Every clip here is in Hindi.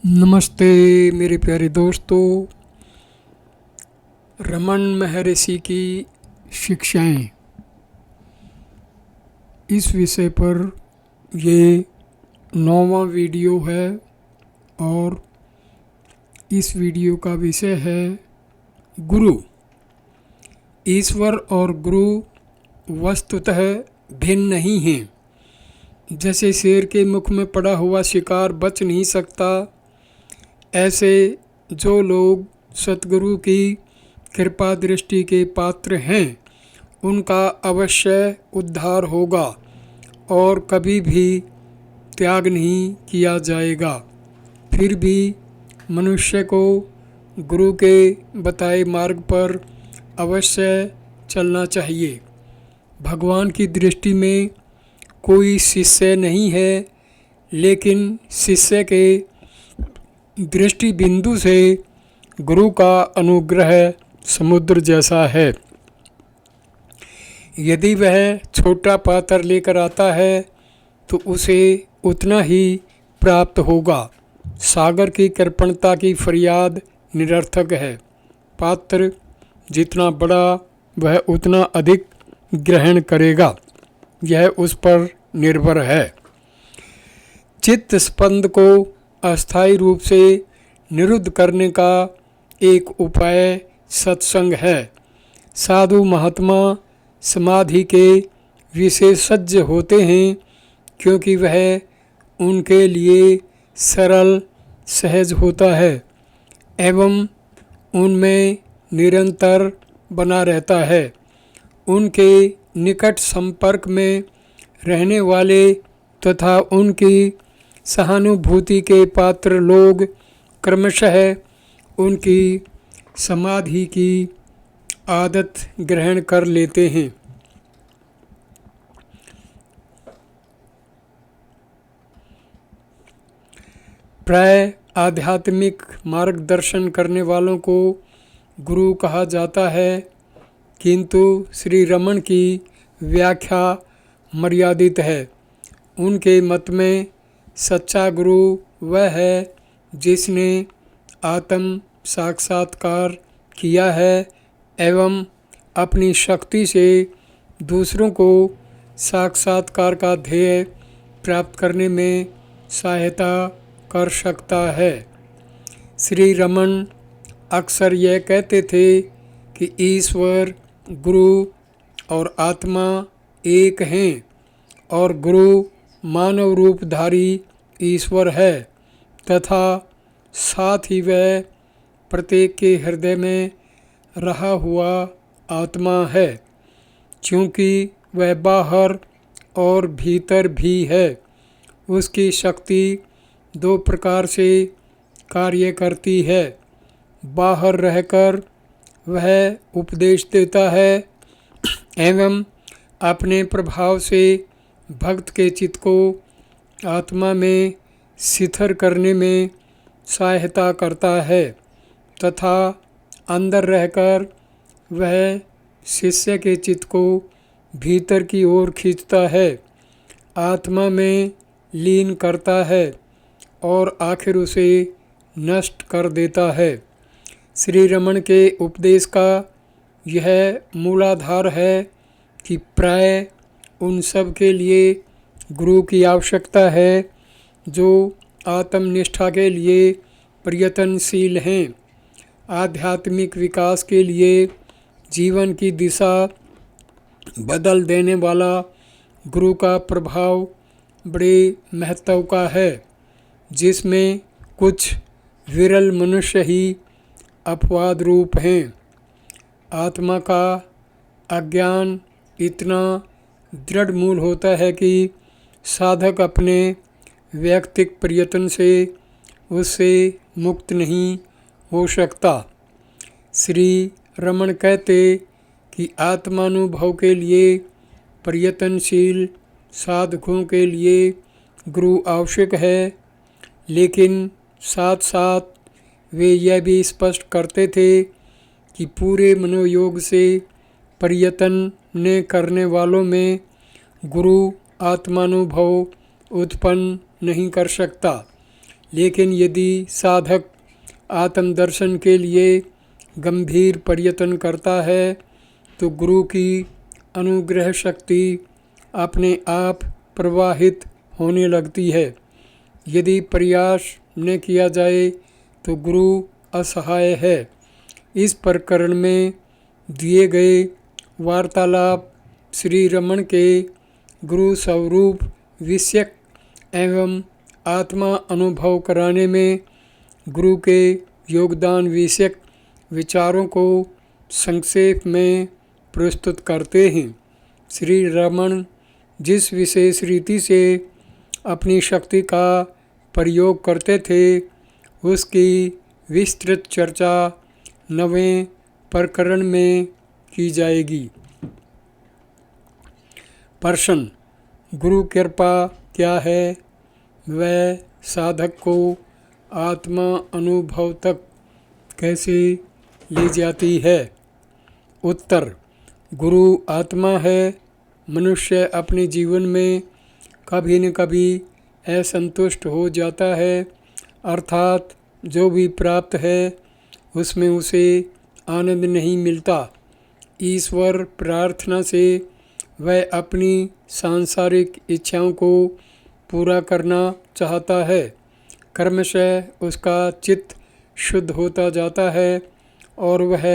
नमस्ते मेरे प्यारे दोस्तों। रमन महर्षि की शिक्षाएं, इस विषय पर ये 9वां वीडियो है और इस वीडियो का विषय है गुरु। ईश्वर और गुरु वस्तुतः भिन्न नहीं हैं। जैसे शेर के मुख में पड़ा हुआ शिकार बच नहीं सकता, ऐसे जो लोग सतगुरु की कृपा दृष्टि के पात्र हैं उनका अवश्य उद्धार होगा और कभी भी त्याग नहीं किया जाएगा। फिर भी मनुष्य को गुरु के बताए मार्ग पर अवश्य चलना चाहिए। भगवान की दृष्टि में कोई शिष्य नहीं है, लेकिन शिष्य के दृष्टि बिंदु से गुरु का अनुग्रह समुद्र जैसा है। यदि वह छोटा पात्र लेकर आता है तो उसे उतना ही प्राप्त होगा। सागर की कृपणता की फरियाद निरर्थक है। पात्र जितना बड़ा वह उतना अधिक ग्रहण करेगा, यह उस पर निर्भर है। चित्त स्पंद को अस्थायी रूप से निरुद्ध करने का एक उपाय सत्संग है। साधु महात्मा समाधि के विशेषज्ञ होते हैं, क्योंकि वह उनके लिए सरल सहज होता है एवं उनमें निरंतर बना रहता है। उनके निकट संपर्क में रहने वाले तथा उनकी सहानुभूति के पात्र लोग क्रमशः उनकी समाधि की आदत ग्रहण कर लेते हैं। प्राय आध्यात्मिक मार्गदर्शन करने वालों को गुरु कहा जाता है, किंतु श्री रमन की व्याख्या मर्यादित है। उनके मत में सच्चा गुरु वह है जिसने आत्म साक्षात्कार किया है एवं अपनी शक्ति से दूसरों को साक्षात्कार का ध्येय प्राप्त करने में सहायता कर सकता है। श्री रमन अक्सर यह कहते थे कि ईश्वर, गुरु और आत्मा एक हैं और गुरु मानव रूपधारी ईश्वर है तथा साथ ही वह प्रत्येक के हृदय में रहा हुआ आत्मा है, क्योंकि वह बाहर और भीतर भी है। उसकी शक्ति दो प्रकार से कार्य करती है। बाहर रहकर वह उपदेश देता है एवं अपने प्रभाव से भक्त के चित्त को आत्मा में शिथिल करने में सहायता करता है तथा अंदर रहकर वह शिष्य के चित्त को भीतर की ओर खींचता है, आत्मा में लीन करता है और आखिर उसे नष्ट कर देता है। श्री रमन के उपदेश का यह मूलाधार है कि प्राय उन सब के लिए गुरु की आवश्यकता है जो आत्मनिष्ठा के लिए प्रयत्नशील हैं। आध्यात्मिक विकास के लिए जीवन की दिशा बदल देने वाला गुरु का प्रभाव बड़े महत्व का है, जिसमें कुछ विरल मनुष्य ही अपवाद रूप हैं। आत्मा का अज्ञान इतना दृढ़ मूल होता है कि साधक अपने वैयक्तिक प्रयत्न से उससे मुक्त नहीं हो सकता। श्री रमन कहते कि आत्मानुभव के लिए प्रयत्नशील साधकों के लिए गुरु आवश्यक है, लेकिन साथ साथ वे यह भी स्पष्ट करते थे कि पूरे मनोयोग से प्रयत्न ने करने वालों में गुरु आत्मानुभव उत्पन्न नहीं कर सकता। लेकिन यदि साधक आत्मदर्शन के लिए गंभीर प्रयत्न करता है तो गुरु की अनुग्रह शक्ति अपने आप प्रवाहित होने लगती है। यदि प्रयास न किया जाए तो गुरु असहाय है। इस प्रकरण में दिए गए वार्तालाप श्री रमण के गुरु स्वरूप विषयक एवं आत्मा अनुभव कराने में गुरु के योगदान विषयक विचारों को संक्षेप में प्रस्तुत करते हैं। श्री रमण जिस विशेष रीति से अपनी शक्ति का प्रयोग करते थे उसकी विस्तृत चर्चा 9वें प्रकरण में की जाएगी। प्रश्न: गुरु कृपा क्या है? वह साधक को आत्मा अनुभव तक कैसे ले जाती है? उत्तर: गुरु आत्मा है। मनुष्य अपने जीवन में कभी न कभी असंतुष्ट हो जाता है, अर्थात जो भी प्राप्त है उसमें उसे आनंद नहीं मिलता। ईश्वर प्रार्थना से वह अपनी सांसारिक इच्छाओं को पूरा करना चाहता है। कर्मशः उसका चित्त शुद्ध होता जाता है और वह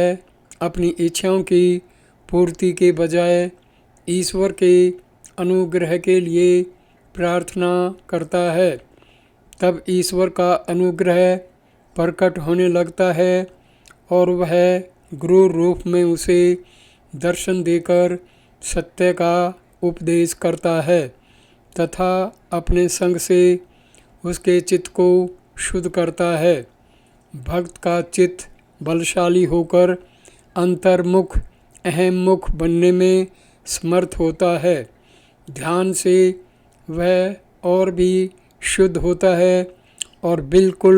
अपनी इच्छाओं की पूर्ति के बजाय ईश्वर के अनुग्रह के लिए प्रार्थना करता है। तब ईश्वर का अनुग्रह प्रकट होने लगता है और वह गुरु रूप में उसे दर्शन देकर सत्य का उपदेश करता है तथा अपने संग से उसके चित्त को शुद्ध करता है। भक्त का चित्त बलशाली होकर अंतर्मुख अहममुख बनने में समर्थ होता है। ध्यान से वह और भी शुद्ध होता है और बिल्कुल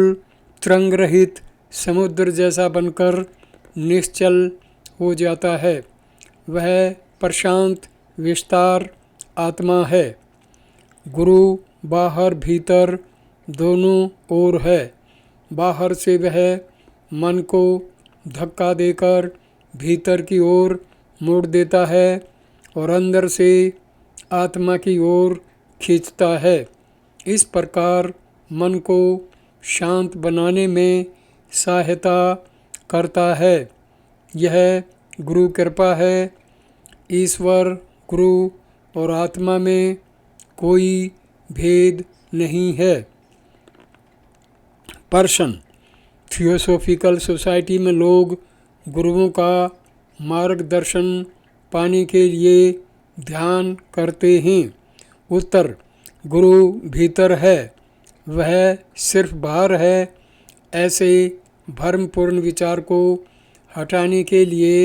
तरंग रहित समुद्र जैसा बनकर निश्चल हो जाता है। वह प्रशांत विस्तार आत्मा है। गुरु बाहर भीतर दोनों ओर है। बाहर से वह मन को धक्का देकर भीतर की ओर मोड़ देता है और अंदर से आत्मा की ओर खींचता है। इस प्रकार मन को शांत बनाने में सहायता करता है। यह गुरु कृपा है। ईश्वर, गुरु और आत्मा में कोई भेद नहीं है। प्रश्न: थियोसॉफिकल सोसाइटी में लोग गुरुओं का मार्गदर्शन पाने के लिए ध्यान करते हैं। उत्तर: गुरु भीतर है, वह सिर्फ बाहर है। ऐसे भ्रमपूर्ण विचार को हटाने के लिए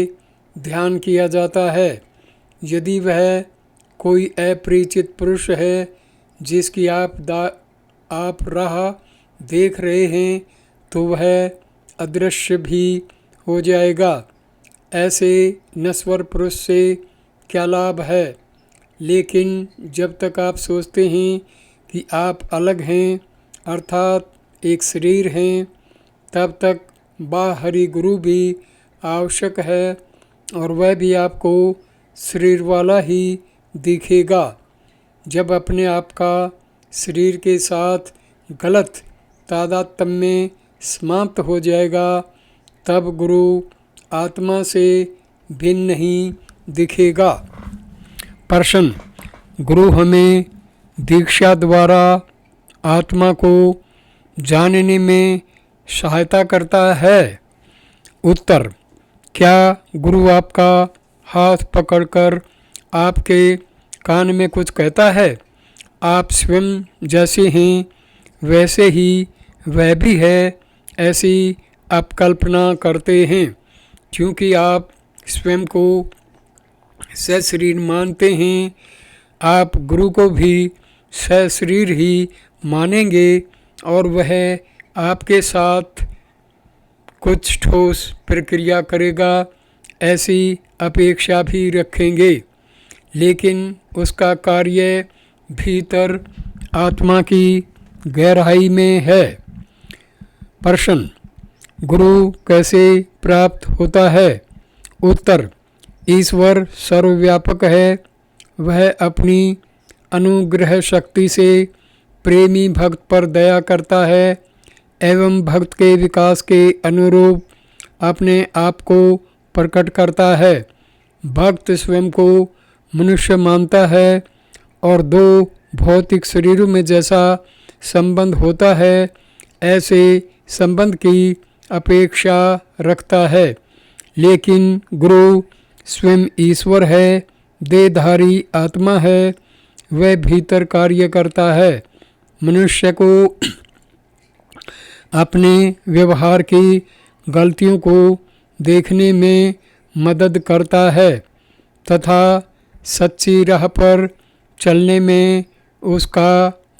ध्यान किया जाता है। यदि वह कोई अपरिचित पुरुष है जिसकी आप राह देख रहे हैं तो वह अदृश्य भी हो जाएगा। ऐसे नश्वर पुरुष से क्या लाभ है? लेकिन जब तक आप सोचते हैं कि आप अलग हैं, अर्थात एक शरीर हैं, तब तक बाहरी गुरु भी आवश्यक है और वह भी आपको शरीर वाला ही दिखेगा। जब अपने आप का शरीर के साथ गलत तादात्म्य में समाप्त हो जाएगा तब गुरु आत्मा से भिन्न नहीं दिखेगा। प्रश्न: गुरु हमें दीक्षा द्वारा आत्मा को जानने में सहायता करता है। उत्तर: क्या गुरु आपका हाथ पकड़कर आपके कान में कुछ कहता है? आप स्वयं जैसे हैं वैसे ही वह भी है, ऐसी आप कल्पना करते हैं। क्योंकि आप स्वयं को सशरीर मानते हैं, आप गुरु को भी सशरीर ही मानेंगे और वह आपके साथ कुछ ठोस प्रक्रिया करेगा ऐसी अपेक्षा भी रखेंगे। लेकिन उसका कार्य भीतर आत्मा की गहराई में है। प्रश्न, गुरु कैसे प्राप्त होता है? उत्तर, ईश्वर सर्वव्यापक है। वह अपनी अनुग्रह शक्ति से प्रेमी भक्त पर दया करता है एवं भक्त के विकास के अनुरूप अपने आप को प्रकट करता है। भक्त स्वयं को मनुष्य मानता है और दो भौतिक शरीरों में जैसा संबंध होता है ऐसे संबंध की अपेक्षा रखता है, लेकिन गुरु स्वयं ईश्वर है, देहधारी आत्मा है। वह भीतर कार्य करता है, मनुष्य को अपने व्यवहार की गलतियों को देखने में मदद करता है तथा सच्ची राह पर चलने में उसका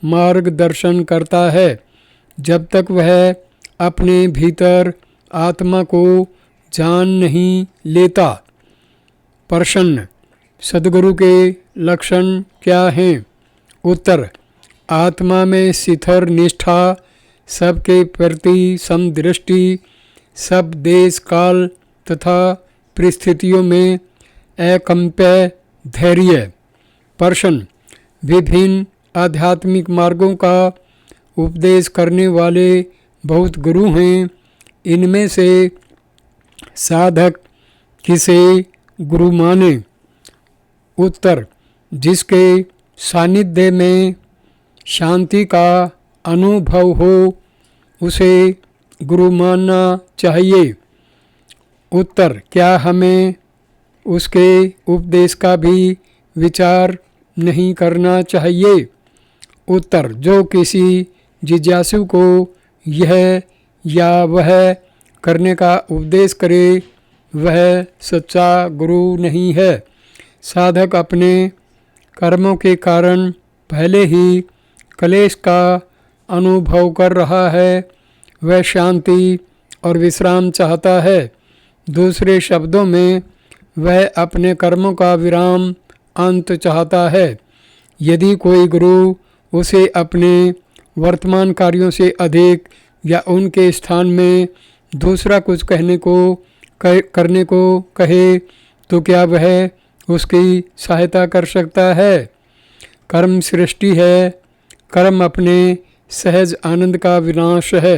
मार्गदर्शन करता है जब तक वह अपने भीतर आत्मा को जान नहीं लेता। प्रश्न, सद्गुरु के लक्षण क्या हैं? उत्तर, आत्मा में शिथिर निष्ठा, सबके प्रति समदृष्टि, सब देश काल तथा परिस्थितियों में अकंप्य धैर्य। प्रश्न, विभिन्न आध्यात्मिक मार्गों का उपदेश करने वाले बहुत गुरु हैं। इनमें से साधक किसे गुरु माने? उत्तर, जिसके सानिध्य में शांति का अनुभव हो उसे गुरु मानना चाहिए। उत्तर, क्या हमें उसके उपदेश का भी विचार नहीं करना चाहिए? उत्तर, जो किसी जिज्ञासु को यह या वह करने का उपदेश करे वह सच्चा गुरु नहीं है। साधक अपने कर्मों के कारण पहले ही क्लेश का अनुभव कर रहा है, वह शांति और विश्राम चाहता है। दूसरे शब्दों में वह अपने कर्मों का विराम अंत चाहता है। यदि कोई गुरु उसे अपने वर्तमान कार्यों से अधिक या उनके स्थान में दूसरा कुछ करने को कहे तो क्या वह उसकी सहायता कर सकता है? कर्म सृष्टि है, कर्म अपने सहज आनंद का विनाश है।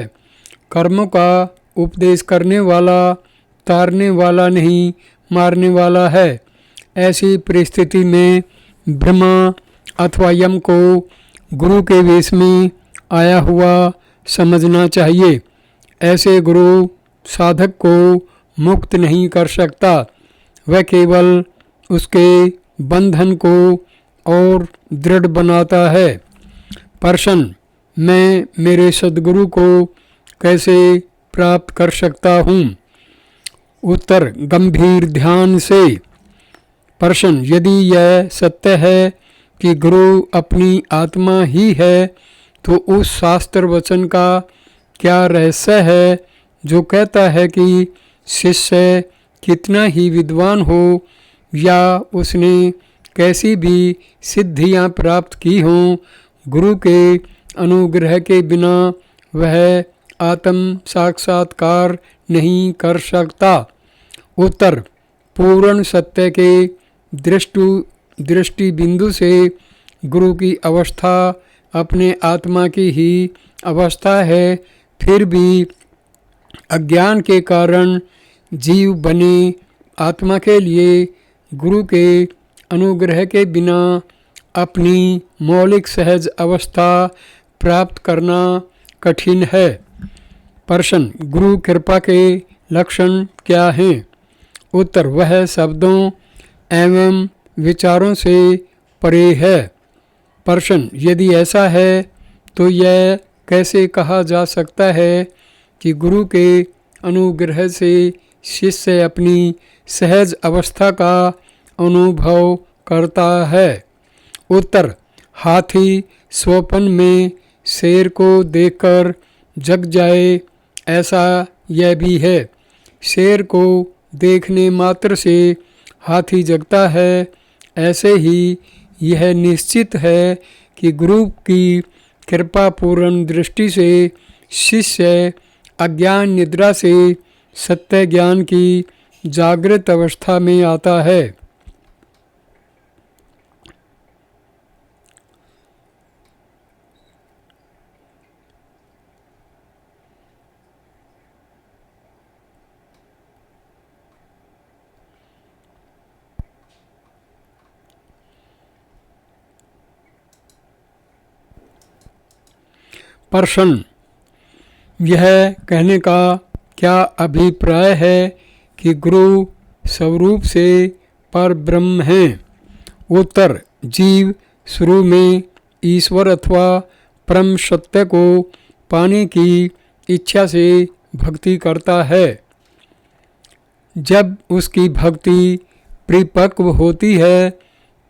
कर्मों का उपदेश करने वाला तारने वाला नहीं, मारने वाला है। ऐसी परिस्थिति में ब्रह्मा अथवा यम को गुरु के वेश में आया हुआ समझना चाहिए। ऐसे गुरु साधक को मुक्त नहीं कर सकता, वह केवल उसके बंधन को और दृढ़ बनाता है। प्रश्न, मैं मेरे सद्गुरु को कैसे प्राप्त कर सकता हूँ? उत्तर, गंभीर ध्यान से। प्रश्न, यदि यह सत्य है कि गुरु अपनी आत्मा ही है तो उस शास्त्र वचन का क्या रहस्य है जो कहता है कि शिष्य कितना ही विद्वान हो या उसने कैसी भी सिद्धियां प्राप्त की हों, गुरु के अनुग्रह के बिना वह आत्म साक्षात्कार नहीं कर सकता। उत्तर, पूर्ण सत्य के दृष्टि बिंदु से गुरु की अवस्था अपने आत्मा की ही अवस्था है। फिर भी अज्ञान के कारण जीव बने आत्मा के लिए गुरु के अनुग्रह के बिना अपनी मौलिक सहज अवस्था प्राप्त करना कठिन है। प्रश्न, गुरु कृपा के लक्षण क्या हैं? उत्तर, वह शब्दों एवं विचारों से परे है। प्रश्न, यदि ऐसा है तो यह कैसे कहा जा सकता है कि गुरु के अनुग्रह से शिष्य अपनी सहज अवस्था का अनुभव करता है? उत्तर, हाथी स्वप्न में शेर को देखकर जग जाए ऐसा यह भी है। शेर को देखने मात्र से हाथी जगता है। ऐसे ही यह निश्चित है कि गुरु की कृपापूर्ण दृष्टि से शिष्य अज्ञान निद्रा से सत्य ज्ञान की जागृत अवस्था में आता है। प्रश्न, यह कहने का क्या अभिप्राय है कि गुरु स्वरूप से पर ब्रह्म हैं? उत्तर, जीव शुरू में ईश्वर अथवा परम सत्य को पाने की इच्छा से भक्ति करता है। जब उसकी भक्ति परिपक्व होती है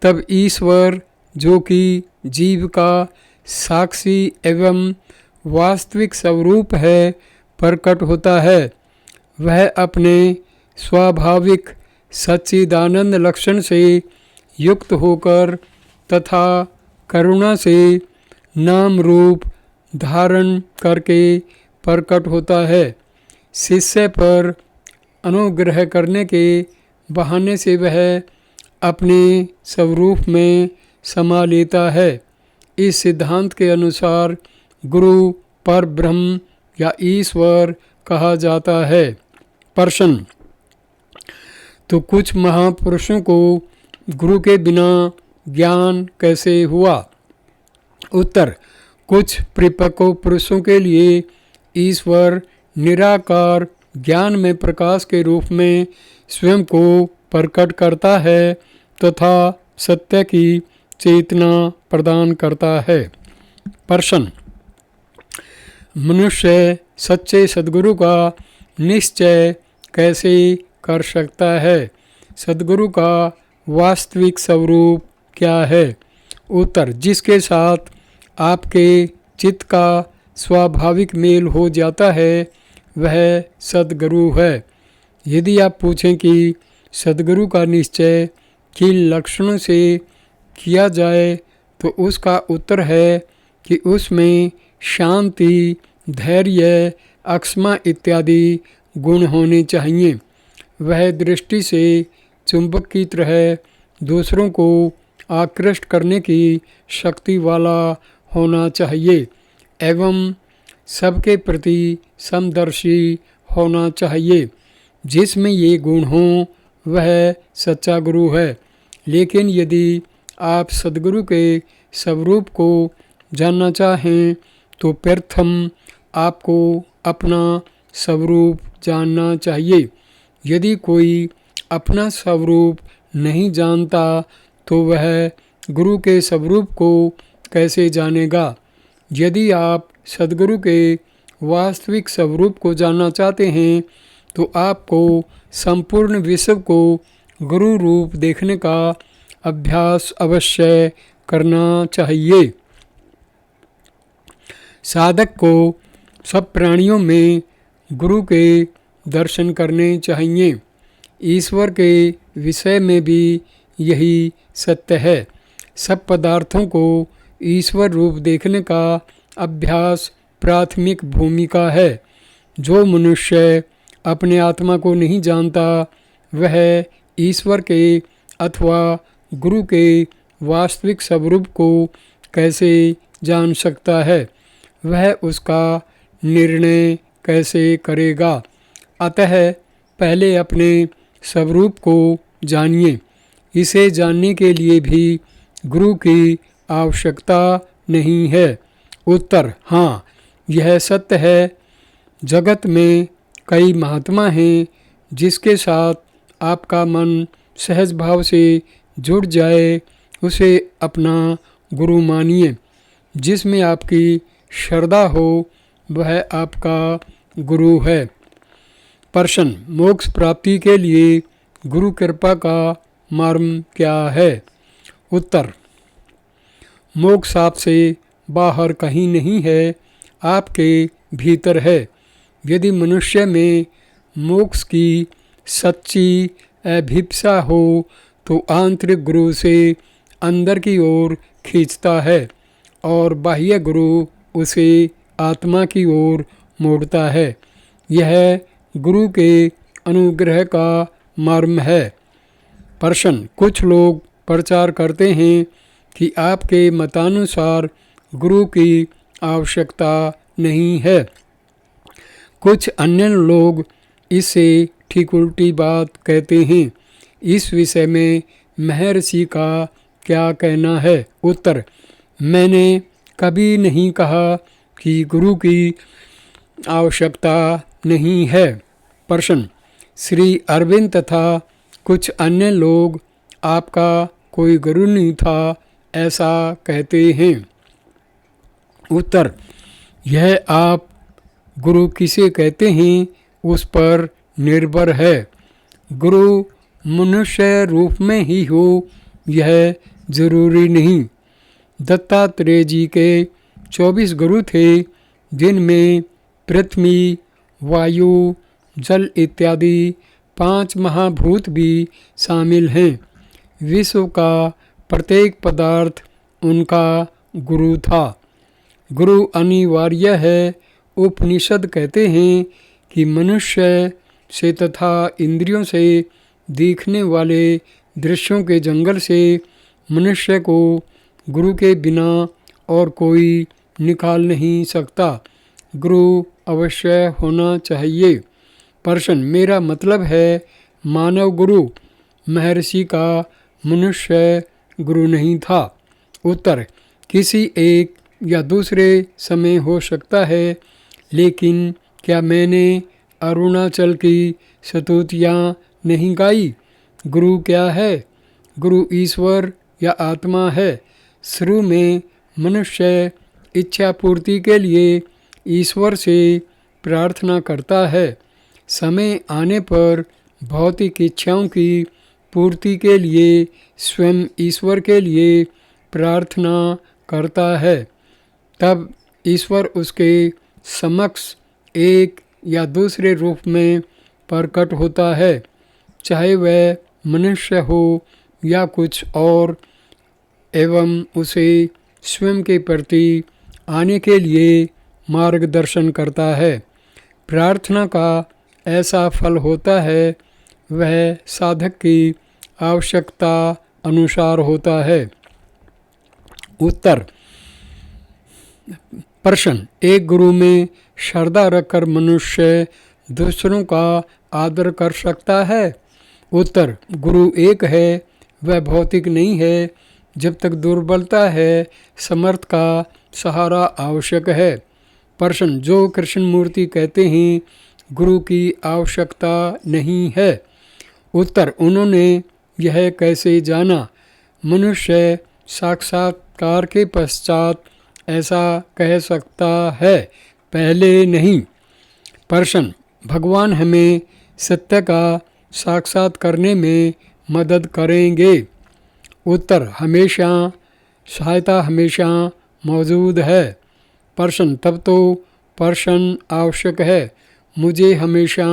तब ईश्वर, जो कि जीव का साक्षी एवं वास्तविक स्वरूप है, प्रकट होता है। वह अपने स्वाभाविक सच्चिदानंद लक्षण से युक्त होकर तथा करुणा से नाम रूप धारण करके प्रकट होता है। शिष्य पर अनुग्रह करने के बहाने से वह अपने स्वरूप में समा लेता है। इस सिद्धांत के अनुसार गुरु पर ब्रह्म या ईश्वर कहा जाता है। प्रश्न, तो कुछ महापुरुषों को गुरु के बिना ज्ञान कैसे हुआ? उत्तर, कुछ परिपक्व पुरुषों के लिए ईश्वर निराकार ज्ञान में प्रकाश के रूप में स्वयं को प्रकट करता है तथा सत्य की चेतना प्रदान करता है। प्रश्न, मनुष्य सच्चे सद्गुरु का निश्चय कैसे कर सकता है? सद्गुरु का वास्तविक स्वरूप क्या है? उत्तर, जिसके साथ आपके चित्त का स्वाभाविक मेल हो जाता है वह सद्गुरु है। यदि आप पूछें कि सद्गुरु का निश्चय किन लक्षणों से किया जाए तो उसका उत्तर है कि उसमें शांति, धैर्य, अक्षमा इत्यादि गुण होने चाहिए। वह दृष्टि से चुंबक की तरह दूसरों को आकृष्ट करने की शक्ति वाला होना चाहिए एवं सबके प्रति समदर्शी होना चाहिए। जिसमें ये गुण हों वह सच्चा गुरु है। लेकिन यदि आप सद्गुरु के स्वरूप को जानना चाहें तो प्रथम आपको अपना स्वरूप जानना चाहिए। यदि कोई अपना स्वरूप नहीं जानता तो वह गुरु के स्वरूप को कैसे जानेगा? यदि आप सद्गुरु के वास्तविक स्वरूप को जानना चाहते हैं तो आपको संपूर्ण विश्व को गुरु रूप देखने का अभ्यास अवश्य करना चाहिए। साधक को सब प्राणियों में गुरु के दर्शन करने चाहिए। ईश्वर के विषय में भी यही सत्य है। सब पदार्थों को ईश्वर रूप देखने का अभ्यास प्राथमिक भूमिका है। जो मनुष्य अपने आत्मा को नहीं जानता वह ईश्वर के अथवा गुरु के वास्तविक स्वरूप को कैसे जान सकता है? वह उसका निर्णय कैसे करेगा? अतः पहले अपने स्वरूप को जानिए। इसे जानने के लिए भी गुरु की आवश्यकता नहीं है। उत्तर, हाँ, यह सत्य है। जगत में कई महात्मा हैं जिसके साथ आपका मन सहज भाव से जुड़ जाए उसे अपना गुरु मानिए। जिसमें आपकी श्रद्धा हो वह आपका गुरु है। प्रश्न, मोक्ष प्राप्ति के लिए गुरु कृपा का मर्म क्या है? उत्तर, मोक्ष आपसे बाहर कहीं नहीं है, आपके भीतर है। यदि मनुष्य में मोक्ष की सच्ची अभिप्सा हो तो आंतरिक गुरु से अंदर की ओर खींचता है और बाह्य गुरु उसे आत्मा की ओर मोड़ता है। यह गुरु के अनुग्रह का मर्म है। प्रश्न, कुछ लोग प्रचार करते हैं कि आपके मतानुसार गुरु की आवश्यकता नहीं है। कुछ अन्य लोग इससे ठीक उल्टी बात कहते हैं। इस विषय में महर्षि का क्या कहना है? उत्तर, मैंने कभी नहीं कहा कि गुरु की आवश्यकता नहीं है। प्रश्न, श्री अरविंद तथा कुछ अन्य लोग आपका कोई गुरु नहीं था ऐसा कहते हैं। उत्तर, यह आप गुरु किसे कहते हैं उस पर निर्भर है। गुरु मनुष्य रूप में ही हो यह जरूरी नहीं। दत्तात्रेय जी के 24 गुरु थे, जिनमें पृथ्वी, वायु, जल इत्यादि 5 महाभूत भी शामिल हैं। विश्व का प्रत्येक पदार्थ उनका गुरु था। गुरु अनिवार्य है। उपनिषद कहते हैं कि मनुष्य से तथा इंद्रियों से दिखने वाले दृश्यों के जंगल से मनुष्य को गुरु के बिना और कोई निकाल नहीं सकता। गुरु अवश्य होना चाहिए। प्रश्न, मेरा मतलब है मानव गुरु, महर्षि का मनुष्य गुरु नहीं था। उत्तर, किसी एक या दूसरे समय हो सकता है, लेकिन क्या मैंने अरुणाचल की स्तुतियाँ नहीं गाई? गुरु क्या है? गुरु ईश्वर या आत्मा है। शुरू में मनुष्य इच्छा पूर्ति के लिए ईश्वर से प्रार्थना करता है। समय आने पर भौतिक इच्छाओं की पूर्ति के लिए स्वयं ईश्वर के लिए प्रार्थना करता है। तब ईश्वर उसके समक्ष एक या दूसरे रूप में प्रकट होता है, चाहे वह मनुष्य हो या कुछ और, एवं उसे स्वयं के प्रति आने के लिए मार्गदर्शन करता है। प्रार्थना का ऐसा फल होता है वह साधक की आवश्यकता अनुसार होता है। उत्तर, प्रश्न, एक गुरु में श्रद्धा रखकर मनुष्य दूसरों का आदर कर सकता है? उत्तर, गुरु एक है, वह भौतिक नहीं है। जब तक दुर्बलता है, समर्थ का सहारा आवश्यक है। प्रश्न, जो कृष्णमूर्ति कहते हैं गुरु की आवश्यकता नहीं है। उत्तर, उन्होंने यह कैसे जाना? मनुष्य साक्षात्कार के पश्चात ऐसा कह सकता है, पहले नहीं। प्रश्न, भगवान हमें सत्य का साक्षात करने में मदद करेंगे? उत्तर, हमेशा, सहायता हमेशा मौजूद है। प्रश्न, तब तो प्रश्न आवश्यक है। मुझे हमेशा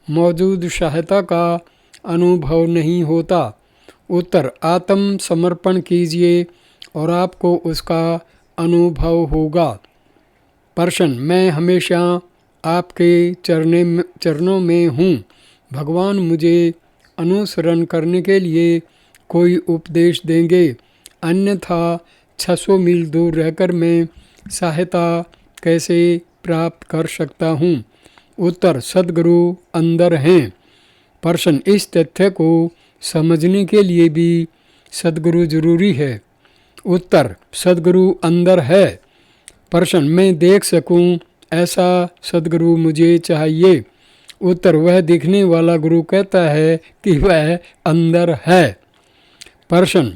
मौजूद सहायता का अनुभव नहीं होता। उत्तर, आत्म समर्पण कीजिए और आपको उसका अनुभव होगा। प्रश्न, मैं हमेशा आपके चरणों में हूँ। भगवान मुझे अनुसरण करने के लिए कोई उपदेश देंगे, अन्यथा 600 मील दूर रहकर मैं सहायता कैसे प्राप्त कर सकता हूँ? उत्तर, सद्गुरु अंदर हैं। प्रश्न, इस तथ्य को समझने के लिए भी सद्गुरु जरूरी है। उत्तर, सद्गुरु अंदर है। प्रश्न, मैं देख सकूं ऐसा सद्गुरु मुझे चाहिए। उत्तर, वह दिखने वाला गुरु कहता है कि वह अंदर है। प्रश्न,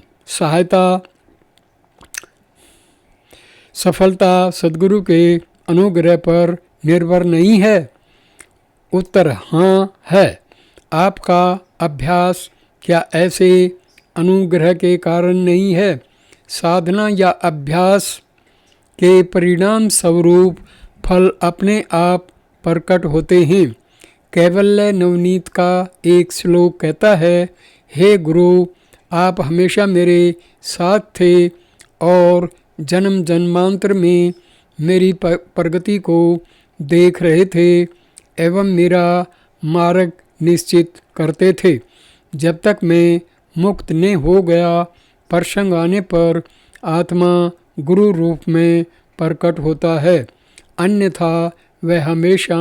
सफलता सद्गुरु के अनुग्रह पर निर्भर नहीं है? उत्तर, हाँ है। आपका अभ्यास क्या ऐसे अनुग्रह के कारण नहीं है? साधना या अभ्यास के परिणाम स्वरूप फल अपने आप प्रकट होते हैं। कैवल्य नवनीत का एक श्लोक कहता है, हे गुरु, आप हमेशा मेरे साथ थे और जन्म जन्मांतर में मेरी प्रगति को देख रहे थे। एवं मेरा मार्ग निश्चित करते थे। जब तक मैं मुक्त न हो गया, प्रसंग आने पर आत्मा गुरु रूप में प्रकट होता है, अन्यथा वह हमेशा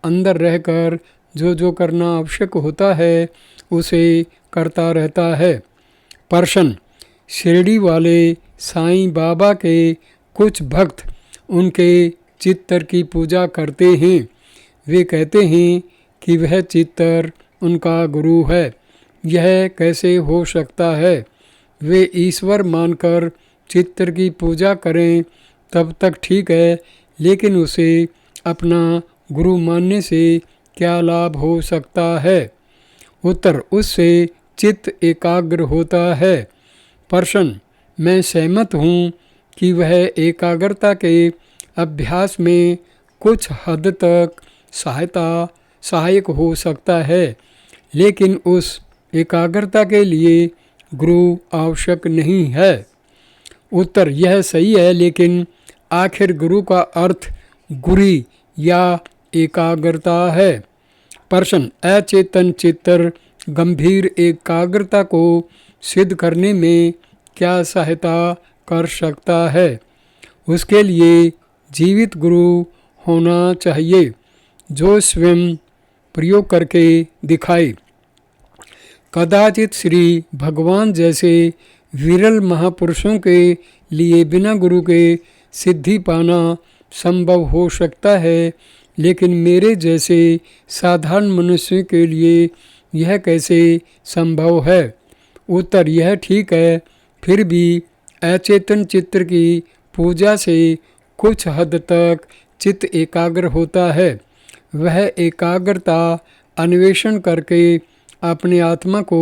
अंदर रहकर जो करना आवश्यक होता है उसे करता रहता है। प्रश्न, शिरडी वाले साईं बाबा के कुछ भक्त उनके चित्तर की पूजा करते हैं। वे कहते हैं कि वह चित्तर उनका गुरु है। यह कैसे हो सकता है? वे ईश्वर मानकर चित्तर की पूजा करें तब तक ठीक है, लेकिन उसे अपना गुरु मानने से क्या लाभ हो सकता है? उत्तर, उससे चित्त एकाग्र होता है। प्रश्न, मैं सहमत हूँ कि वह एकाग्रता के अभ्यास में कुछ हद तक सहायक हो सकता है, लेकिन उस एकाग्रता के लिए गुरु आवश्यक नहीं है। उत्तर, यह सही है, लेकिन आखिर गुरु का अर्थ गुरी या एकाग्रता है। प्रश्न, अचेतन चित्तर गंभीर एकाग्रता को सिद्ध करने में क्या सहायता कर सकता है? उसके लिए जीवित गुरु होना चाहिए जो स्वयं प्रयोग करके दिखाए। कदाचित श्री भगवान जैसे विरल महापुरुषों के लिए बिना गुरु के सिद्धि पाना संभव हो सकता है, लेकिन मेरे जैसे साधारण मनुष्य के लिए यह कैसे संभव है? उत्तर, यह ठीक है, फिर भी अचेतन चित्त की पूजा से कुछ हद तक चित्त एकाग्र होता है। वह एकाग्रता अन्वेषण करके अपने आत्मा को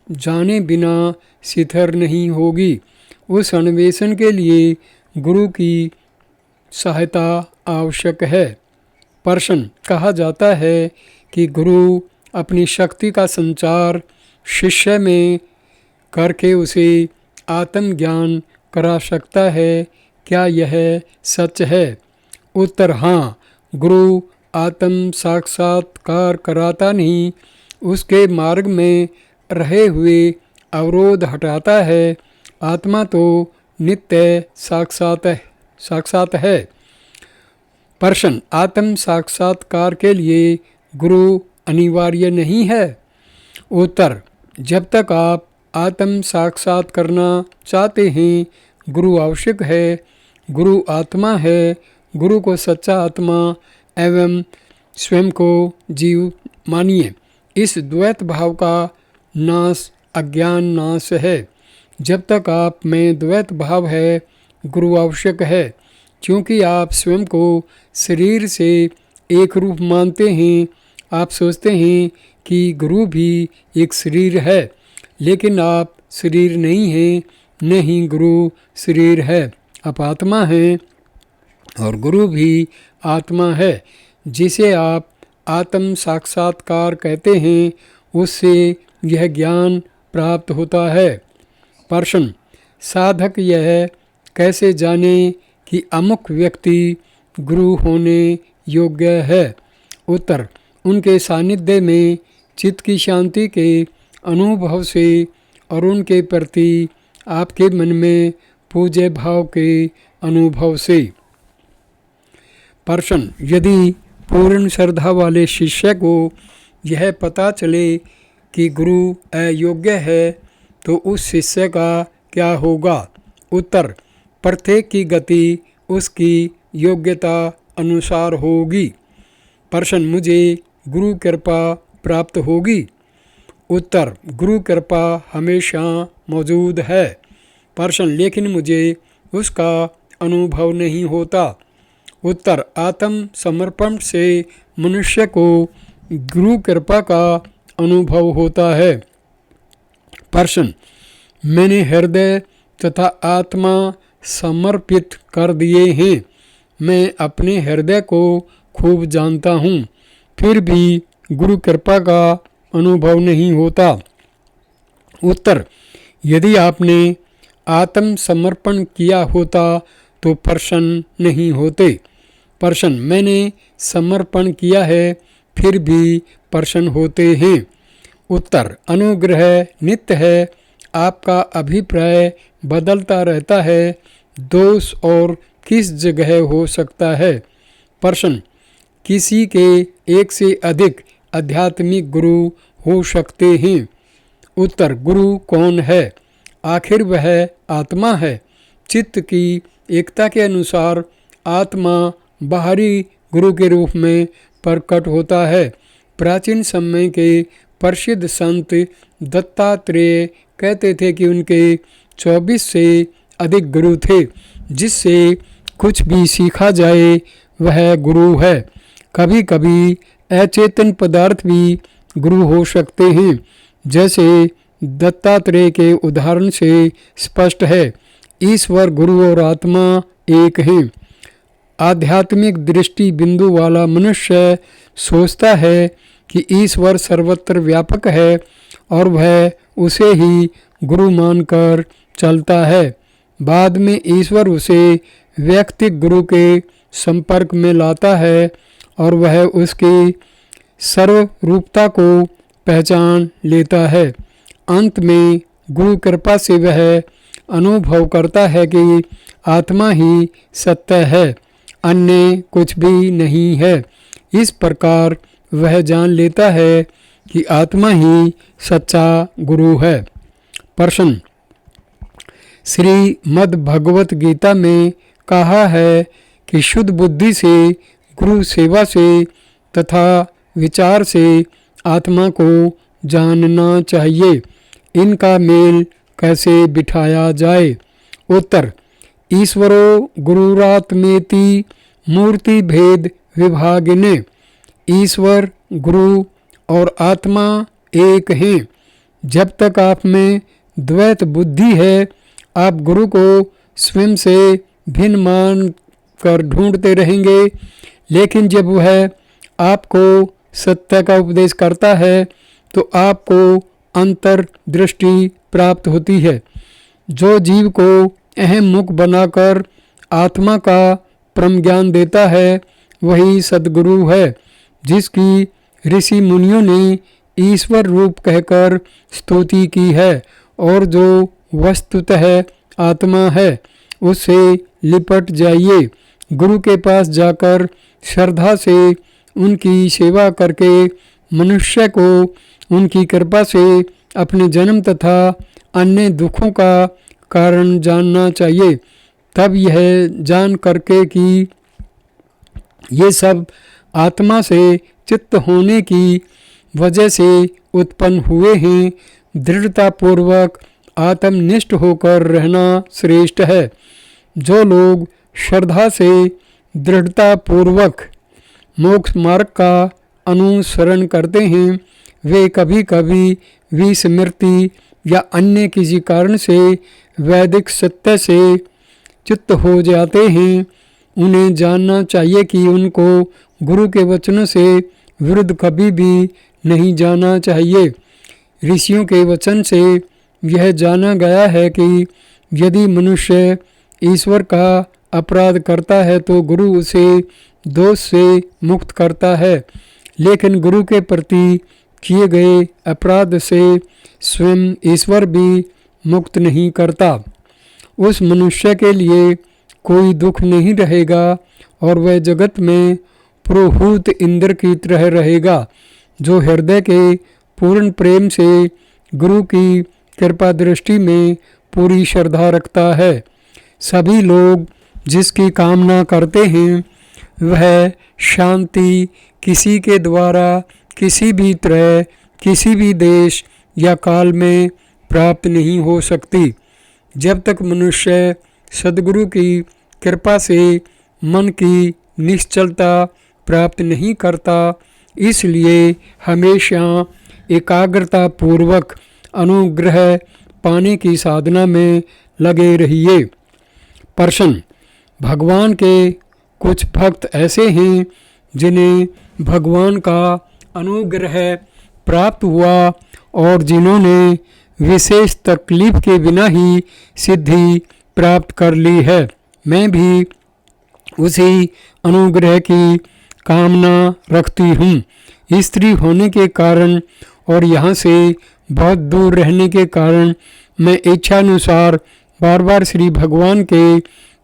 जाने बिना शिथिल नहीं होगी। उस अन्वेषण के लिए गुरु की सहायता आवश्यक है। प्रश्न, कहा जाता है कि गुरु अपनी शक्ति का संचार शिष्य में करके उसे आत्मज्ञान करा सकता है। क्या यह सच है? उत्तर, हाँ, गुरु आत्म साक्षात्कार कराता नहीं, उसके मार्ग में रहे हुए अवरोध हटाता है। आत्मा तो नित्य साक्षात है। प्रश्न, आत्म साक्षात्कार के लिए गुरु अनिवार्य नहीं है? उत्तर, जब तक आप आत्म साक्षात करना चाहते हैं गुरु आवश्यक है। गुरु आत्मा है। गुरु को सच्चा आत्मा एवं स्वयं को जीव मानिए। इस द्वैत भाव का नाश अज्ञान नाश है। जब तक आप में द्वैत भाव है गुरु आवश्यक है, क्योंकि आप स्वयं को शरीर से एक रूप मानते हैं। आप सोचते हैं कि गुरु भी एक शरीर है, लेकिन आप शरीर नहीं हैं, न ही गुरु शरीर है। आप आत्मा हैं और गुरु भी आत्मा है। जिसे आप आत्म साक्षात्कार कहते हैं, उससे यह ज्ञान प्राप्त होता है। प्रश्न, साधक यह कैसे जाने कि अमुक व्यक्ति गुरु होने योग्य है? उत्तर, उनके सानिध्य में चित्त की शांति के अनुभव से और उनके प्रति आपके मन में पूज्य भाव के अनुभव से। प्रश्न, यदि पूर्ण श्रद्धा वाले शिष्य को यह पता चले कि गुरु अयोग्य है तो उस शिष्य का क्या होगा? उत्तर, प्रत्येक की गति उसकी योग्यता अनुसार होगी। प्रश्न, मुझे गुरु कृपा प्राप्त होगी? उत्तर, गुरु कृपा हमेशा मौजूद है। प्रश्न, लेकिन मुझे उसका अनुभव नहीं होता। उत्तर, आत्म समर्पण से मनुष्य को गुरु कृपा का अनुभव होता है। प्रश्न, मैंने हृदय तथा आत्मा समर्पित कर दिए हैं। मैं अपने हृदय को खूब जानता हूँ, फिर भी गुरु कृपा का अनुभव नहीं होता। उत्तर, यदि आपने आत्म समर्पण किया होता तो प्रसन्न नहीं होते। प्रश्न, मैंने समर्पण किया है फिर भी प्रसन्न होते हैं। उत्तर, अनुग्रह नित्य है, आपका अभिप्राय बदलता रहता है। दोष और किस जगह हो सकता है? प्रश्न, किसी के एक से अधिक आध्यात्मिक गुरु हो सकते हैं। उत्तर, गुरु कौन है? आखिर वह आत्मा है। चित्त की एकता के अनुसार आत्मा बाहरी गुरु के रूप में प्रकट होता है। प्राचीन समय के प्रसिद्ध संत दत्तात्रेय कहते थे कि उनके 24 से अधिक गुरु थे। जिससे कुछ भी सीखा जाए वह गुरु है। कभी कभी अचेतन पदार्थ भी गुरु हो सकते हैं, जैसे दत्तात्रेय के उदाहरण से स्पष्ट है। ईश्वर, गुरु और आत्मा एक हैं। आध्यात्मिक दृष्टि बिंदु वाला मनुष्य सोचता है कि ईश्वर सर्वत्र व्यापक है और वह उसे ही गुरु मानकर चलता है। बाद में ईश्वर उसे व्यक्तिगत गुरु के संपर्क में लाता है और वह उसकी सर्वरूपता को पहचान लेता है। अंत में गुरु कृपा से वह अनुभव करता है कि आत्मा ही सत्य है, अन्य कुछ भी नहीं है। इस प्रकार वह जान लेता है कि आत्मा ही सच्चा गुरु है। प्रश्न, श्रीमद् भगवत गीता में कहा है कि शुद्ध बुद्धि से, गुरु सेवा से तथा विचार से आत्मा को जानना चाहिए। इनका मेल कैसे बिठाया जाए? उत्तर, ईश्वरो गुरुरात्मेति मूर्ति भेद विभागिने। ईश्वर, गुरु और आत्मा एक हैं। जब तक आप में द्वैत बुद्धि है, आप गुरु को स्वयं से भिन्न मान कर ढूंढते रहेंगे। लेकिन जब वह आपको सत्य का उपदेश करता है तो आपको अंतर्दृष्टि प्राप्त होती है। जो जीव को अहम मुख बनाकर आत्मा का परम ज्ञान देता है वही सद्गुरु है, जिसकी ऋषि मुनियों ने ईश्वर रूप कहकर स्तुति की है और जो वस्तुतः आत्मा है उससे लिपट जाइए। गुरु के पास जाकर श्रद्धा से उनकी सेवा करके मनुष्य को उनकी कृपा से अपने जन्म तथा अन्य दुखों का कारण जानना चाहिए। तब यह जान करके कि ये सब आत्मा से चित्त होने की वजह से उत्पन्न हुए हैं, दृढ़तापूर्वक आत्मनिष्ठ होकर रहना श्रेष्ठ है। जो लोग श्रद्धा से दृढ़तापूर्वक मोक्ष मार्ग का अनुसरण करते हैं, वे कभी कभी विस्मृति या अन्य किसी कारण से वैदिक सत्य से चित्त हो जाते हैं। उन्हें जानना चाहिए कि उनको गुरु के वचनों से विरुद्ध कभी भी नहीं जाना चाहिए। ऋषियों के वचन से यह जाना गया है कि यदि मनुष्य ईश्वर का अपराध करता है तो गुरु उसे दोष से मुक्त करता है, लेकिन गुरु के प्रति किए गए अपराध से स्वयं ईश्वर भी मुक्त नहीं करता। उस मनुष्य के लिए कोई दुख नहीं रहेगा और वह जगत में पुरोहित इंद्र की तरह रहेगा, जो हृदय के पूर्ण प्रेम से गुरु की कृपा दृष्टि में पूरी श्रद्धा रखता है। सभी लोग जिसकी कामना करते हैं वह शांति किसी के द्वारा किसी भी तरह किसी भी देश या काल में प्राप्त नहीं हो सकती, जब तक मनुष्य सद्गुरु की कृपा से मन की निश्चलता प्राप्त नहीं करता। इसलिए हमेशा एकाग्रता पूर्वक अनुग्रह पाने की साधना में लगे रहिए। प्रश्न, भगवान के कुछ भक्त ऐसे हैं जिन्हें भगवान का अनुग्रह प्राप्त हुआ और जिन्होंने विशेष तकलीफ के बिना ही सिद्धि प्राप्त कर ली है। मैं भी उसी अनुग्रह की कामना रखती हूँ। स्त्री होने के कारण और यहाँ से बहुत दूर रहने के कारण मैं इच्छानुसार बार बार श्री भगवान के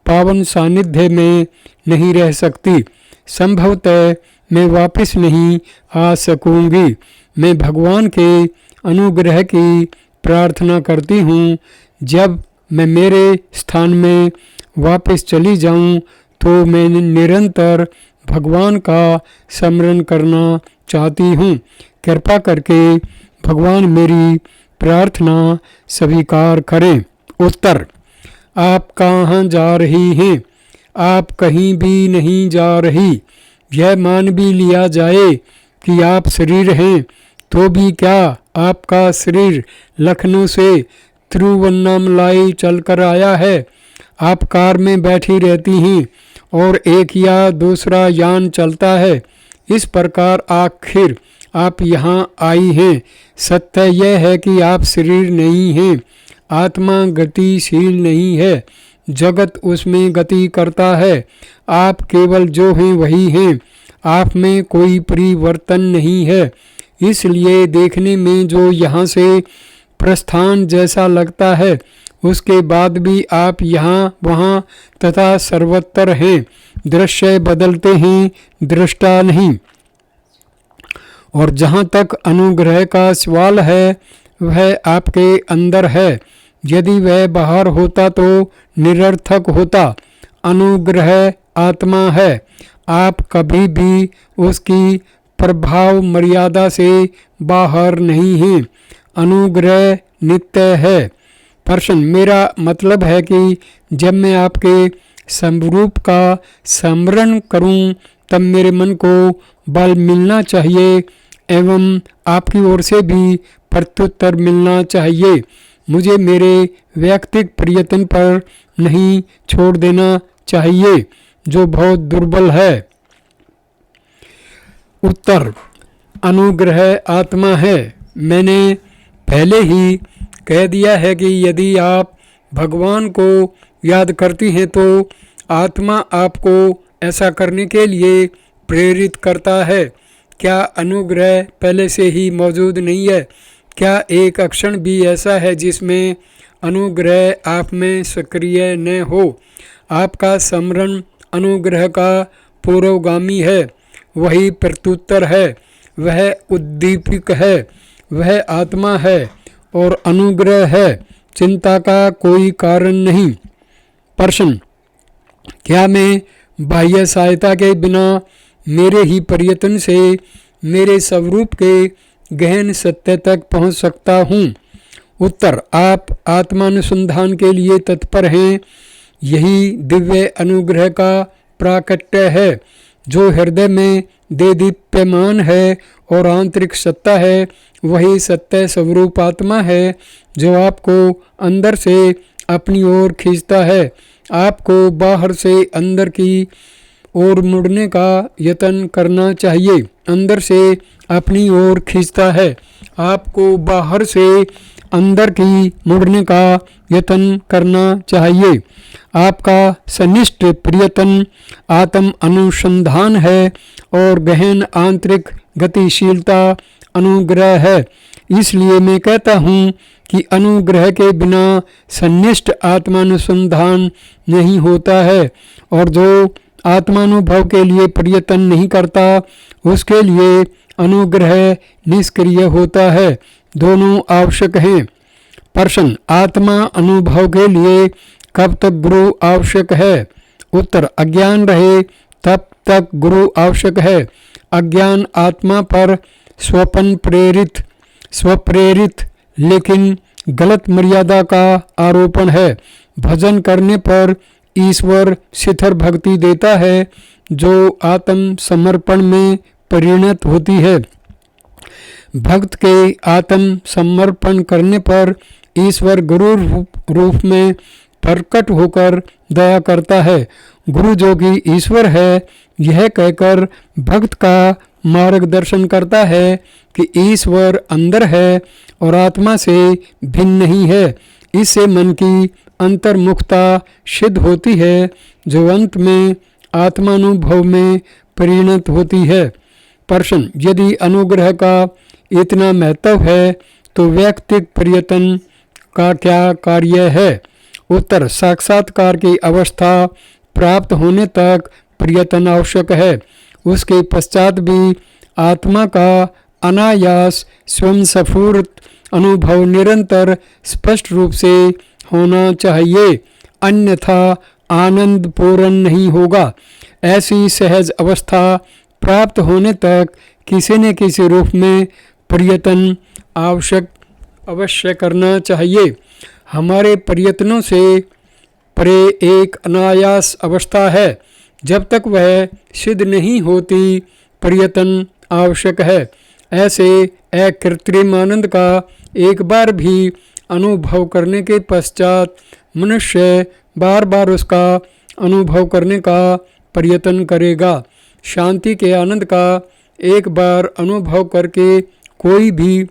पावन सानिध्य में नहीं रह सकती। संभवतः मैं वापस नहीं आ सकूंगी। मैं भगवान के अनुग्रह की प्रार्थना करती हूँ। जब मैं मेरे स्थान में वापस चली जाऊँ तो मैं निरंतर भगवान का स्मरण करना चाहती हूँ। कृपा करके भगवान मेरी प्रार्थना स्वीकार करें। उत्तर: आप कहाँ जा रही हैं? आप कहीं भी नहीं जा रही। यह मान भी लिया जाए कि आप शरीर हैं तो भी क्या आपका शरीर लखनऊ से तिरुवन्नामलाई चलकर आया है? आप कार में बैठी रहती हैं और एक या दूसरा यान चलता है। इस प्रकार आखिर आप यहाँ आई हैं। सत्य यह है कि आप शरीर नहीं हैं। आत्मा गतिशील नहीं है, जगत उसमें गति करता है। आप केवल जो हैं वही हैं। आप में कोई परिवर्तन नहीं है। इसलिए देखने में जो यहाँ से प्रस्थान जैसा लगता है, उसके बाद भी आप यहाँ वहाँ तथा सर्वत्र हैं। दृश्य बदलते हैं, दृष्टा नहीं। और जहाँ तक अनुग्रह का सवाल है, वह आपके अंदर है। यदि वह बाहर होता तो निरर्थक होता। अनुग्रह आत्मा है। आप कभी भी उसकी प्रभाव मर्यादा से बाहर नहीं हैं। अनुग्रह नित्य है। प्रश्न: मेरा मतलब है कि जब मैं आपके स्वरूप का स्मरण करूं, तब मेरे मन को बल मिलना चाहिए एवं आपकी ओर से भी प्रत्युत्तर मिलना चाहिए। मुझे मेरे व्यक्तिगत प्रयत्न पर नहीं छोड़ देना चाहिए, जो बहुत दुर्बल है। उत्तर: अनुग्रह आत्मा है। मैंने पहले ही कह दिया है कि यदि आप भगवान को याद करती हैं तो आत्मा आपको ऐसा करने के लिए प्रेरित करता है। क्या अनुग्रह पहले से ही मौजूद नहीं है? क्या एक क्षण भी ऐसा है जिसमें अनुग्रह आप में सक्रिय न हो? आपका स्मरण अनुग्रह का पूर्वगामी है। वही प्रत्युत्तर है। वह उद्दीपक है। वह आत्मा है और अनुग्रह है। चिंता का कोई कारण नहीं। प्रश्न: क्या मैं बाह्य सहायता के बिना मेरे ही प्रयत्न से मेरे स्वरूप के गहन सत्य तक पहुंच सकता हूं? उत्तर: आप आत्मानुसंधान के लिए तत्पर हैं। यही दिव्य अनुग्रह का प्राकट्य है, जो हृदय में देदीप्यमान है और आंतरिक सत्ता है। वही सत्य स्वरूप आत्मा है जो आपको अंदर से अपनी ओर खींचता है। आपको बाहर से अंदर की ओर मुड़ने का यत्न करना चाहिए। अंदर से अपनी ओर खींचता है। आपको बाहर से अंदर की मुड़ने का यत्न करना चाहिए। आपका सनिष्ठ प्रयत्न आत्म अनुसंधान है और गहन आंतरिक गतिशीलता अनुग्रह है। इसलिए मैं कहता हूँ कि अनुग्रह के बिना सन्निष्ठ आत्मानुसंधान नहीं होता है, और जो आत्मानुभव के लिए प्रयत्न नहीं करता, उसके लिए अनुग्रह निष्क्रिय होता है। दोनों आवश्यक हैं। प्रश्न: आत्मा अनुभव के लिए कब तक गुरु आवश्यक है? उत्तर: अज्ञान रहे तब तक गुरु आवश्यक है। अज्ञान आत्मा पर स्वप्रेरित लेकिन गलत मर्यादा का आरोपण है। भजन करने पर ईश्वर शिथिर भक्ति देता है जो आत्म समर्पण में परिणत होती है। भक्त के आत्म समर्पण करने पर ईश्वर गुरु रूप में प्रकट होकर दया करता है। गुरु जो कि ईश्वर है, यह कहकर भक्त का मार्गदर्शन करता है कि ईश्वर अंदर है और आत्मा से भिन्न नहीं है। इससे मन की अंतर्मुखता सिद्ध होती है, जो अंत में आत्मानुभव में परिणत होती है। प्रश्न, यदि अनुग्रह का इतना महत्व है तो वैयक्तिक प्रयत्न का क्या कार्य है? उत्तर, साक्षात्कार की अवस्था प्राप्त होने तक प्रयत्न आवश्यक है। उसके पश्चात भी आत्मा का अनायास स्वयं स्फूर्त अनुभव निरंतर स्पष्ट रूप से होना चाहिए, अन्यथा आनंद पूर्ण नहीं होगा। ऐसी सहज अवस्था प्राप्त होने तक किसी न किसी रूप में प्रयत्न अवश्य करना चाहिए। हमारे प्रयत्नों से परे एक अनायास अवस्था है। जब तक वह सिद्ध नहीं होती, प्रयत्न आवश्यक है। ऐसे अकृत्रिम आनंद का एक बार भी अनुभव करने के पश्चात मनुष्य बार बार उसका अनुभव करने का प्रयत्न करेगा। शांति के आनंद का एक बार अनुभव करके कोई भी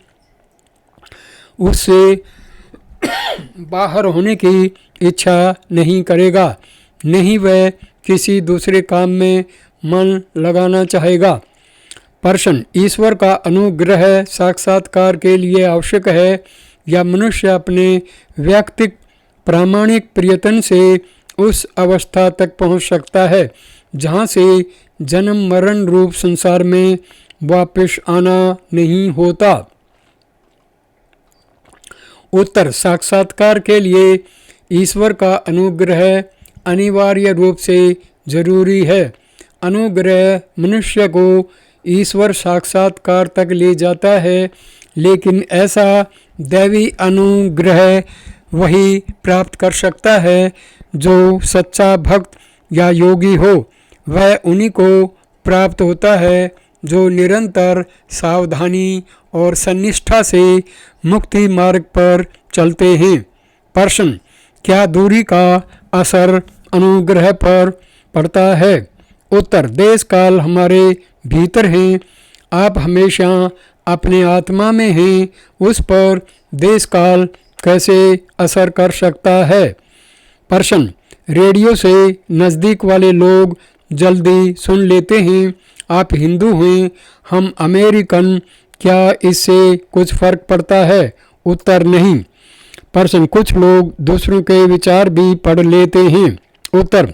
उससे बाहर होने की इच्छा नहीं करेगा, नहीं वह किसी दूसरे काम में मन लगाना चाहेगा। प्रश्न, ईश्वर का अनुग्रह साक्षात्कार के लिए आवश्यक है या मनुष्य अपने व्यक्तिक प्रामाणिक प्रयत्न से उस अवस्था तक पहुंच सकता है जहां से जन्म मरण रूप संसार में वापस आना नहीं होता? उत्तर, साक्षात्कार के लिए ईश्वर का अनुग्रह अनिवार्य रूप से जरूरी है। अनुग्रह मनुष्य को ईश्वर साक्षात्कार तक ले जाता है, लेकिन ऐसा दैवी अनुग्रह वही प्राप्त कर सकता है जो सच्चा भक्त या योगी हो। वह उन्हीं को प्राप्त होता है जो निरंतर सावधानी और सन्निष्ठा से मुक्ति मार्ग पर चलते हैं। प्रश्न, क्या दूरी का असर अनुग्रह पर पड़ता है? उत्तर, देश काल हमारे भीतर हैं। आप हमेशा अपने आत्मा में हैं, उस पर देश काल कैसे असर कर सकता है? प्रश्न, रेडियो से नज़दीक वाले लोग जल्दी सुन लेते हैं। आप हिंदू हैं, हम अमेरिकन, क्या इससे कुछ फर्क पड़ता है? उत्तर, नहीं। प्रश्न, कुछ लोग दूसरों के विचार भी पढ़ लेते हैं। उत्तर,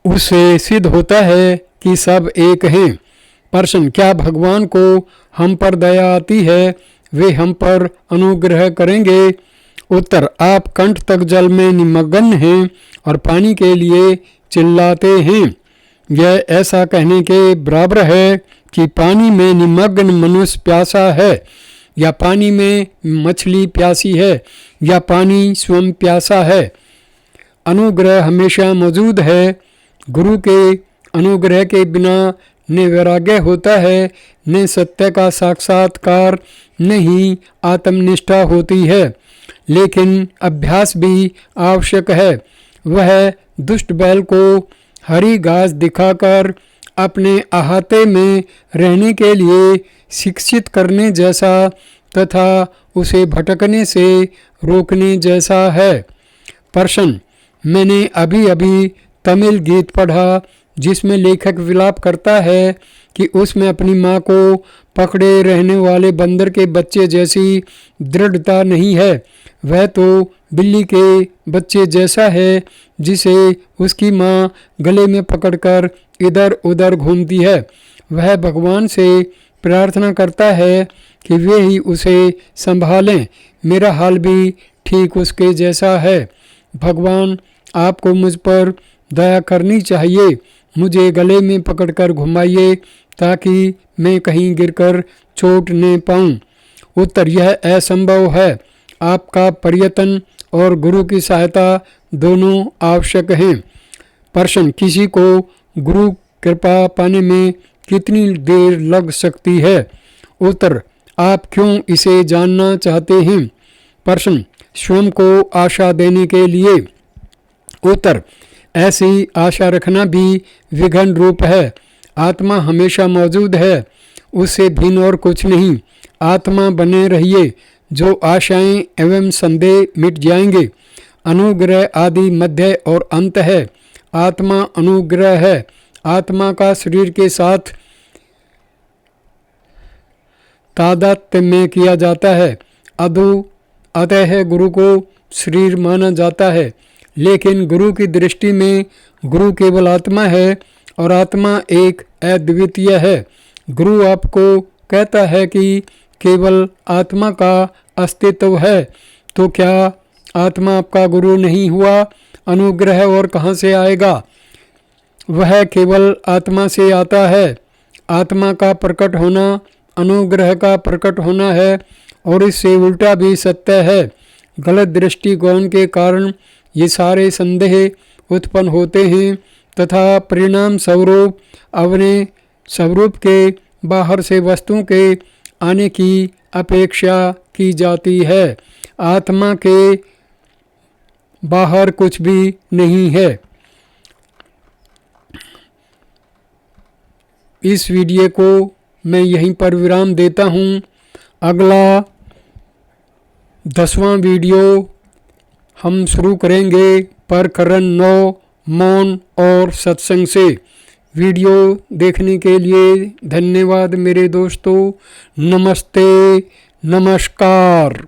उससे सिद्ध होता है कि सब एक हैं। प्रश्न, क्या भगवान को हम पर दया आती है? वे हम पर अनुग्रह करेंगे? उत्तर, आप कंठ तक जल में निमग्न हैं और पानी के लिए चिल्लाते हैं। यह ऐसा कहने के बराबर है कि पानी में निमग्न मनुष्य प्यासा है, या पानी में मछली प्यासी है, या पानी स्वयं प्यासा है। अनुग्रह हमेशा मौजूद है। गुरु के अनुग्रह के बिना न वैराग्य होता है, न सत्य का साक्षात्कार, न ही आत्मनिष्ठा होती है। लेकिन अभ्यास भी आवश्यक है। वह दुष्ट बैल को हरी घास दिखाकर अपने अहाते में रहने के लिए शिक्षित करने जैसा तथा उसे भटकने से रोकने जैसा है। प्रश्न, मैंने अभी अभी तमिल गीत पढ़ा जिसमें लेखक विलाप करता है कि उसमें अपनी माँ को पकड़े रहने वाले बंदर के बच्चे जैसी दृढ़ता नहीं है। वह तो बिल्ली के बच्चे जैसा है जिसे उसकी माँ गले में पकड़कर इधर उधर घूमती है। वह भगवान से प्रार्थना करता है कि वे ही उसे संभालें। मेरा हाल भी ठीक उसके जैसा है। भगवान, आपको मुझ पर दया करनी चाहिए। मुझे गले में पकड़कर घुमाइए ताकि मैं कहीं गिरकर चोट न पाऊं। उत्तर, यह असंभव है। आपका प्रयत्न और गुरु की सहायता दोनों आवश्यक हैं। प्रश्न, किसी को गुरु कृपा पाने में कितनी देर लग सकती है? उत्तर, आप क्यों इसे जानना चाहते हैं? प्रश्न, स्वयं को आशा देने के लिए। उत्तर, ऐसी आशा रखना भी विघन रूप है। आत्मा हमेशा मौजूद है, उससे भिन्न और कुछ नहीं। आत्मा बने रहिए, जो आशाएं एवं संदेह मिट जाएंगे। अनुग्रह आदि मध्य और अंत है। आत्मा अनुग्रह है। आत्मा का शरीर के साथ तादात्म्य में किया जाता है। अतः गुरु को शरीर माना जाता है, लेकिन गुरु की दृष्टि में गुरु केवल आत्मा है और आत्मा एक अद्वितीय है। गुरु आपको कहता है कि केवल आत्मा का अस्तित्व है, तो क्या आत्मा आपका गुरु नहीं हुआ? अनुग्रह और कहाँ से आएगा? वह केवल आत्मा से आता है। आत्मा का प्रकट होना अनुग्रह का प्रकट होना है, और इससे उल्टा भी सत्य है। गलत दृष्टिकोण के कारण ये सारे संदेह उत्पन्न होते हैं तथा परिणाम स्वरूप अपने स्वरूप के बाहर से वस्तुओं के आने की अपेक्षा की जाती है। आत्मा के बाहर कुछ भी नहीं है। इस वीडियो को मैं यहीं पर विराम देता हूँ। अगला 10वां वीडियो हम शुरू करेंगे प्रकरण 9 मौन और सत्संग से। वीडियो देखने के लिए धन्यवाद मेरे दोस्तों। नमस्ते, नमस्कार।